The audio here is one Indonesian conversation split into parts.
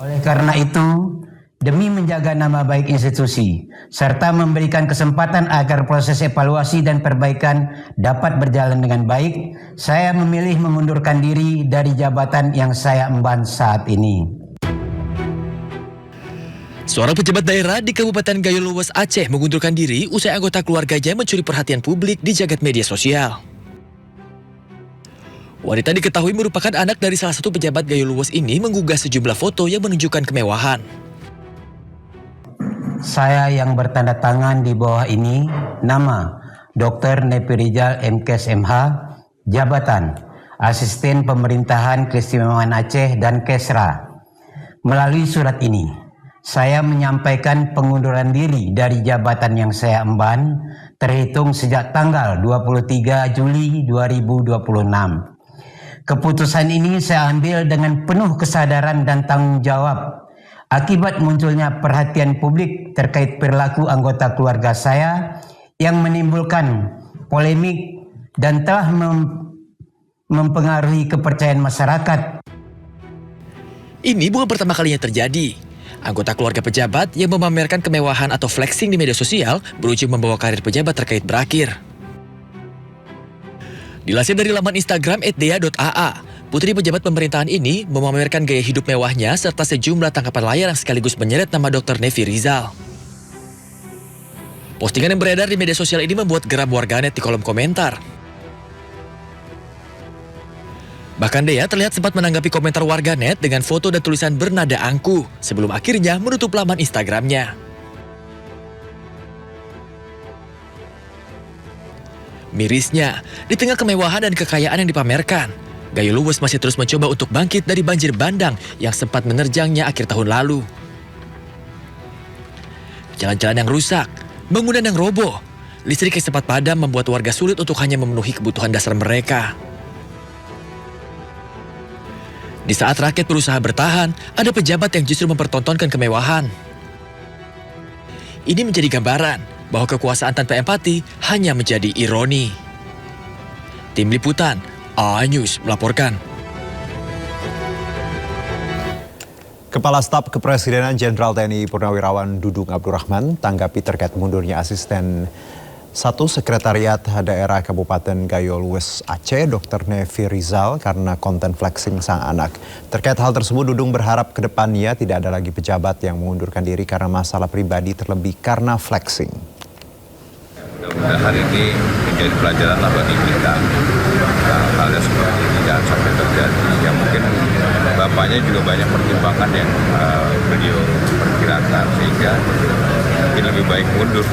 Oleh karena itu, demi menjaga nama baik institusi, serta memberikan kesempatan agar proses evaluasi dan perbaikan dapat berjalan dengan baik, saya memilih mengundurkan diri dari jabatan yang saya emban saat ini. Seorang pejabat daerah di Kabupaten Gayo Luwes, Aceh mengundurkan diri usai anggota keluarganya mencuri perhatian publik di jagat media sosial. Wanita diketahui merupakan anak dari salah satu pejabat Gayo Luwes ini mengunggah sejumlah foto yang menunjukkan kemewahan. Saya yang bertanda tangan di bawah ini, nama Dr. Nevi Rizal MKes MH, jabatan Asisten Pemerintahan Keistimewaan Aceh dan Kesra. Melalui surat ini, saya menyampaikan pengunduran diri dari jabatan yang saya emban terhitung sejak tanggal 23 Juli 2026. Keputusan ini saya ambil dengan penuh kesadaran dan tanggung jawab akibat munculnya perhatian publik terkait perilaku anggota keluarga saya yang menimbulkan polemik dan telah mempengaruhi kepercayaan masyarakat. Ini bukan pertama kalinya terjadi. Anggota keluarga pejabat yang memamerkan kemewahan atau flexing di media sosial berujung membawa karir pejabat terkait berakhir. Dilansir dari laman Instagram @dea.aa, putri pejabat pemerintahan ini memamerkan gaya hidup mewahnya serta sejumlah tangkapan layar yang sekaligus menyeret nama Dr. Nevi Rizal. Postingan yang beredar di media sosial ini membuat geram warganet di kolom komentar. Bahkan Dea terlihat sempat menanggapi komentar warganet dengan foto dan tulisan bernada angkuh sebelum akhirnya menutup laman Instagramnya. Mirisnya, di tengah kemewahan dan kekayaan yang dipamerkan, Gayo Luwes masih terus mencoba untuk bangkit dari banjir bandang yang sempat menerjangnya akhir tahun lalu. Jalan-jalan yang rusak, bangunan yang roboh, listrik yang sempat padam membuat warga sulit untuk hanya memenuhi kebutuhan dasar mereka. Di saat rakyat berusaha bertahan, ada pejabat yang justru mempertontonkan kemewahan. Ini menjadi gambaran bahwa kekuasaan tanpa empati hanya menjadi ironi. Tim Liputan, A-News melaporkan. Kepala Staf Kepresidenan Jenderal TNI Purnawirawan Dudung Abdurrahman tanggapi terkait mundurnya asisten 1 Sekretariat Daerah Kabupaten Gayo Luwes Aceh, Dr. Nevi Rizal, karena konten flexing sang anak. Terkait hal tersebut, Dudung berharap ke depannya tidak ada lagi pejabat yang mengundurkan diri karena masalah pribadi terlebih karena flexing. Mudah-mudahan ini menjadi pelajaran lah bagi kita. Hal yang seperti ini jangan sampai terjadi. Ya mungkin bapaknya juga banyak pertimbangan yang beliau perkirakan sehingga mungkin lebih baik mundur.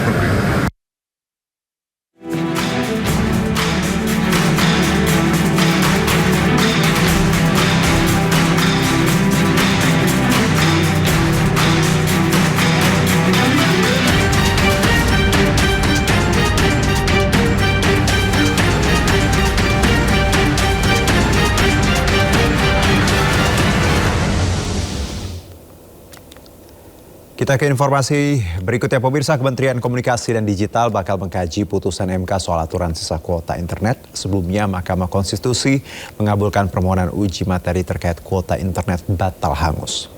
Kita ke informasi berikutnya, pemirsa. Kementerian Komunikasi dan Digital bakal mengkaji putusan MK soal aturan sisa kuota internet. Sebelumnya, Mahkamah Konstitusi mengabulkan permohonan uji materi terkait kuota internet batal hangus.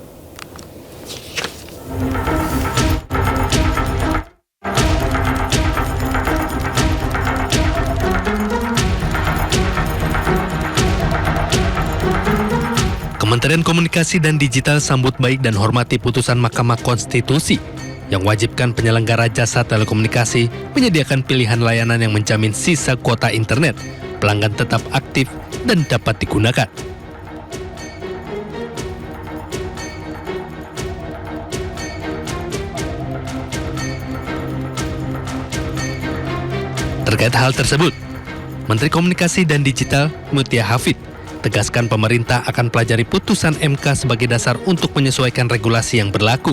Kementerian Komunikasi dan Digital sambut baik dan hormati putusan Mahkamah Konstitusi yang wajibkan penyelenggara jasa telekomunikasi menyediakan pilihan layanan yang menjamin sisa kuota internet, pelanggan tetap aktif dan dapat digunakan. Terkait hal tersebut, Menteri Komunikasi dan Digital Mutia Hafid tegaskan pemerintah akan pelajari putusan MK sebagai dasar untuk menyesuaikan regulasi yang berlaku.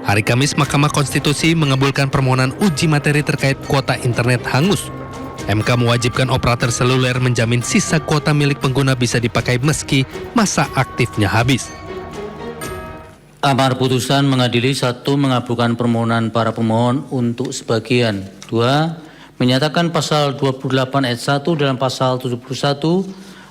Hari Kamis, Mahkamah Konstitusi mengabulkan permohonan uji materi terkait kuota internet hangus. MK mewajibkan operator seluler menjamin sisa kuota milik pengguna bisa dipakai meski masa aktifnya habis. Amar putusan mengadili 1. Mengabulkan permohonan para pemohon untuk sebagian. 2. menyatakan pasal 28 ayat 1 dalam pasal 71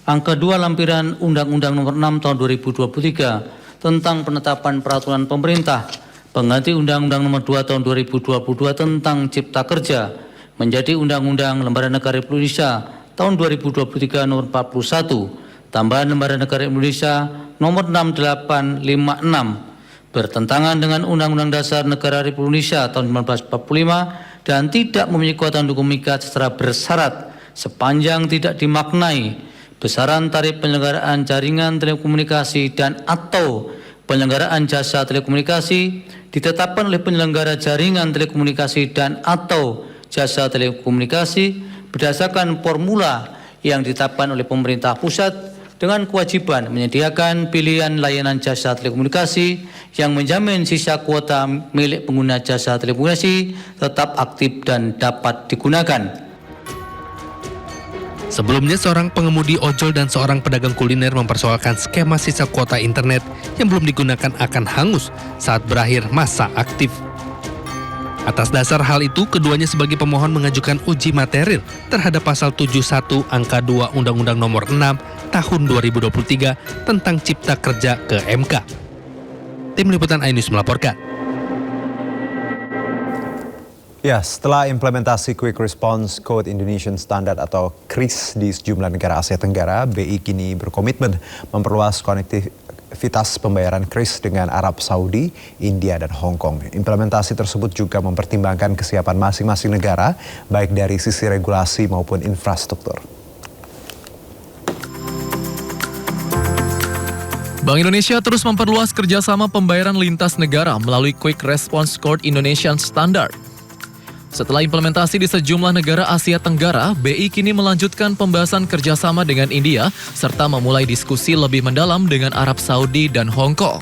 angka 2 lampiran Undang-Undang Nomor 6 Tahun 2023 tentang penetapan peraturan pemerintah pengganti Undang-Undang Nomor 2 Tahun 2022 tentang Cipta Kerja menjadi Undang-Undang Lembaga Negara Republik Indonesia Tahun 2023 Nomor 41 tambahan Lembaga Negara Indonesia Nomor 6856 bertentangan dengan Undang-Undang Dasar Negara Republik Indonesia tahun 1945 dan tidak memiliki kekuatan hukum mengikat secara bersyarat sepanjang tidak dimaknai besaran tarif penyelenggaraan jaringan telekomunikasi dan atau penyelenggaraan jasa telekomunikasi ditetapkan oleh penyelenggara jaringan telekomunikasi dan atau jasa telekomunikasi berdasarkan formula yang ditetapkan oleh pemerintah pusat dengan kewajiban menyediakan pilihan layanan jasa telekomunikasi yang menjamin sisa kuota milik pengguna jasa telekomunikasi tetap aktif dan dapat digunakan. Sebelumnya, seorang pengemudi ojol dan seorang pedagang kuliner mempersoalkan skema sisa kuota internet yang belum digunakan akan hangus saat berakhir masa aktif. Atas dasar hal itu, keduanya sebagai pemohon mengajukan uji materil terhadap pasal 71 angka 2 Undang-Undang Nomor 6 Tahun 2023 tentang Cipta Kerja ke MK. Tim Liputan iNews melaporkan. Ya, setelah implementasi Quick Response Code Indonesian Standard atau KRIS di sejumlah negara Asia Tenggara, BI kini berkomitmen memperluas konektivitas pembayaran KRIS dengan Arab Saudi, India, dan Hong Kong. Implementasi tersebut juga mempertimbangkan kesiapan masing-masing negara, baik dari sisi regulasi maupun infrastruktur. Bank Indonesia terus memperluas kerjasama pembayaran lintas negara melalui Quick Response Code Indonesian Standard. Setelah implementasi di sejumlah negara Asia Tenggara, BI kini melanjutkan pembahasan kerjasama dengan India serta memulai diskusi lebih mendalam dengan Arab Saudi dan Hong Kong.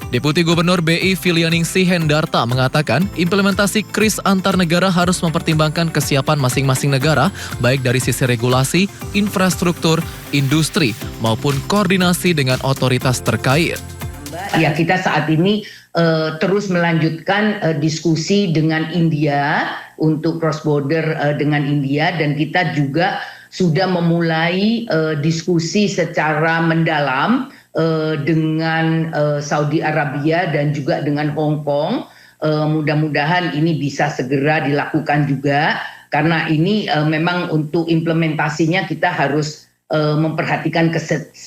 Deputi Gubernur BI Filianingsih Hendarta mengatakan implementasi KRIS antar negara harus mempertimbangkan kesiapan masing-masing negara baik dari sisi regulasi, infrastruktur, industri maupun koordinasi dengan otoritas terkait. Ya, kita saat ini terus melanjutkan diskusi dengan India untuk cross border dengan India dan kita juga sudah memulai diskusi secara mendalam dengan Saudi Arabia dan juga dengan Hong Kong. Mudah-mudahan ini bisa segera dilakukan juga karena ini memang untuk implementasinya kita harus memperhatikan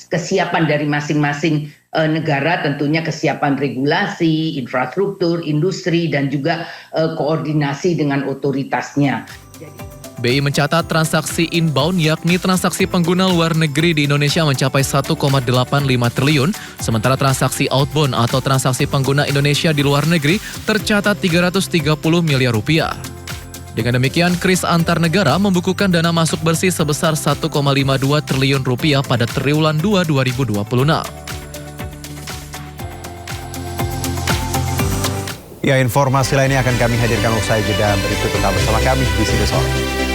kesiapan dari masing-masing negara, tentunya kesiapan regulasi, infrastruktur, industri, dan juga koordinasi dengan otoritasnya. BI mencatat transaksi inbound yakni transaksi pengguna luar negeri di Indonesia mencapai 1,85 triliun, sementara transaksi outbound atau transaksi pengguna Indonesia di luar negeri tercatat 330 miliar rupiah. Dengan demikian, KRIS antar negara membukukan dana masuk bersih sebesar 1,52 triliun rupiah pada triwulan 2 2026. Ya, informasi lainnya akan kami hadirkan usai jeda berikut, tetap bersama kami di Sini Sore.